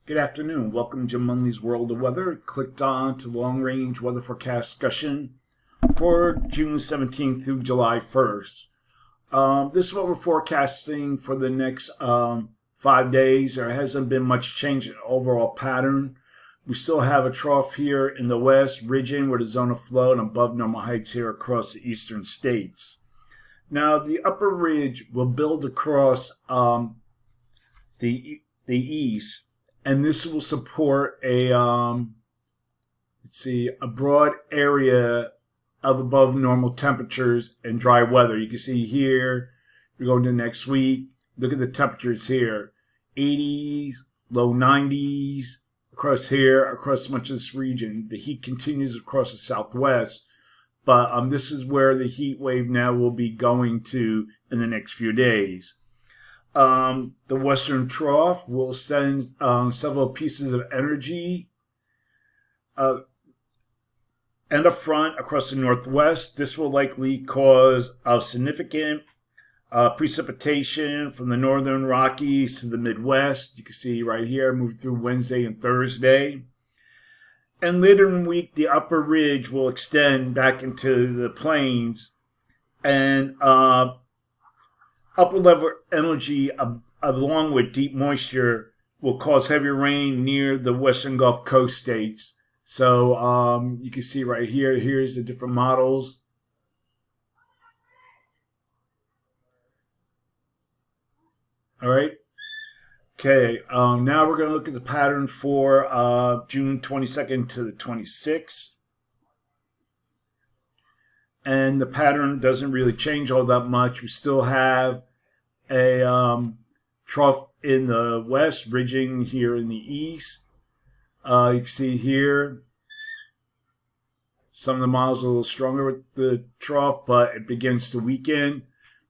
Good afternoon. Welcome to Jim Munley's World of Weather. Clicked on to long-range weather forecast discussion for June 17th through July 1st. This is what we're forecasting for the next 5 days. There hasn't been much change in the overall pattern. We still have a trough here in the west, ridging with a zone of flow and above normal heights here across the eastern states. Now, the upper ridge will build across the east, and this will support a broad area of above normal temperatures and dry weather. You can see here, we're going to next week. Look at the temperatures here, 80s, low 90s across here, across much of this region. The heat continues across the southwest, but this is where the heat wave now will be going to in the next few days. The western trough will send several pieces of energy and a front across the northwest. This will likely cause significant precipitation from the northern Rockies to the Midwest. You can see right here, moving through Wednesday and Thursday. And later in the week, the upper ridge will extend back into the plains, and upper level energy along with deep moisture will cause heavy rain near the western Gulf Coast states. So you can see right here, here's the different models. All right. Okay, now we're going to look at the pattern for June 22nd to the 26th. And the pattern doesn't really change all that much. We still have a trough in the west, ridging here in the east. You can see here, some of the models are a little stronger with the trough, but it begins to weaken.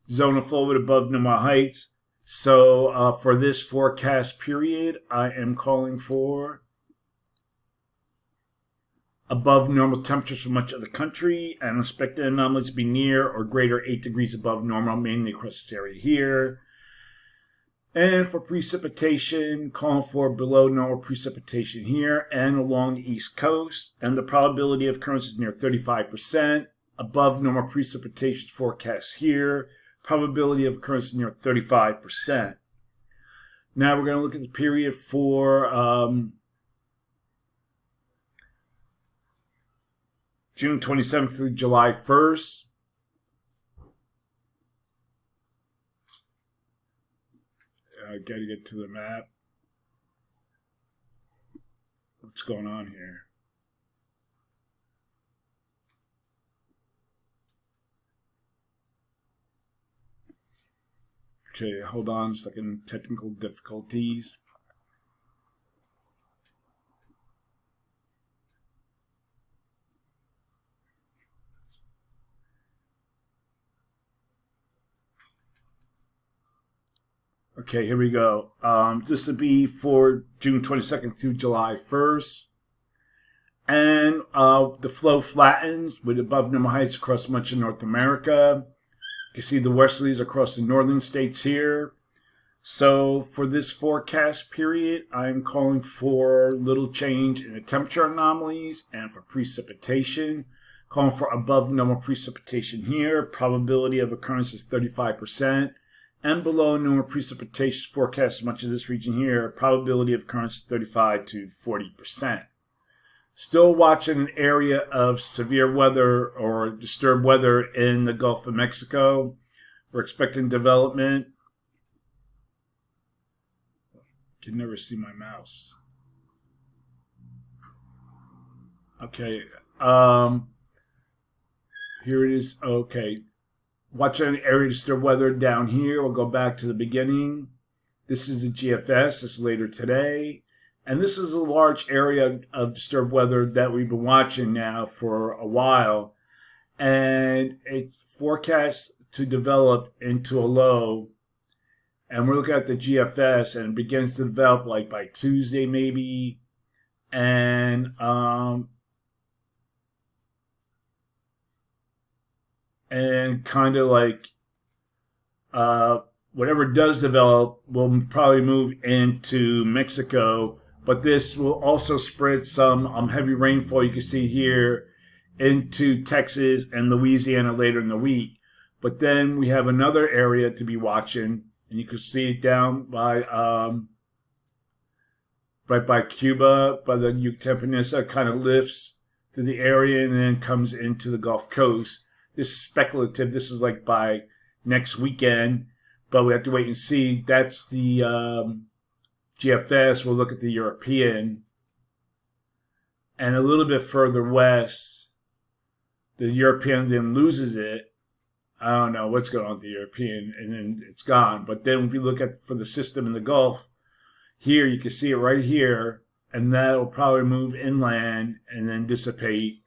Zone of flow at above normal heights. So for this forecast period, I am calling for above normal temperatures for much of the country, and expected anomalies to be near or greater 8 degrees above normal, mainly across this area here. And for precipitation, calling for below normal precipitation here and along the east coast, and the probability of occurrence is near 35%. Above normal precipitation forecast here, probability of occurrence is near 35%. Now we're going to look at the period for June 27th through July 1st. I got to get to the map. What's going on here? Okay, hold on a second. Technical difficulties. Okay, here we go. This would be for June 22nd through July 1st. And the flow flattens with above normal heights across much of North America. You can see the westerlies across the northern states here. So for this forecast period, I'm calling for little change in the temperature anomalies and for precipitation. Calling for above normal precipitation here. Probability of occurrence is 35%. And below normal precipitation forecast, much of this region here, probability of occurrence 35 to 40%. Still watching an area of severe weather or disturbed weather in the Gulf of Mexico. We're expecting development. Can never see my mouse. Okay. Here it is. Okay. Watch an area of disturbed weather down here. We'll go back to the beginning. This is the GFS. This is later today. And this is a large area of disturbed weather that we've been watching now for a while. And it's forecast to develop into a low. And we're looking at the GFS, and it begins to develop like by Tuesday maybe. And and kind of like whatever does develop will probably move into Mexico. But this will also spread some heavy rainfall you can see here into Texas and Louisiana later in the week. But then we have another area to be watching, and you can see it down by right by Cuba, by the Yucatan Peninsula, kind of lifts through the area and then comes into the Gulf Coast. This is speculative. This is like by next weekend, but we have to wait and see. That's the GFS. We'll look at the European. And a little bit further west, the European then loses it. I don't know what's going on with the European, and then it's gone. But then if you look at for the system in the Gulf, here you can see it right here, and that'll probably move inland and then dissipate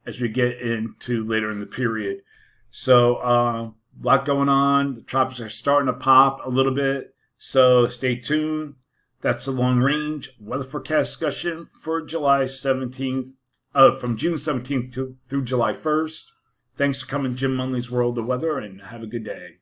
as we get into later in the period. So a lot going on. The tropics are starting to pop a little bit, so stay tuned. That's the long range weather forecast discussion for July 17th, from June 17th through July 1st. Thanks for coming to Jim Munley's World of Weather, and have a good day.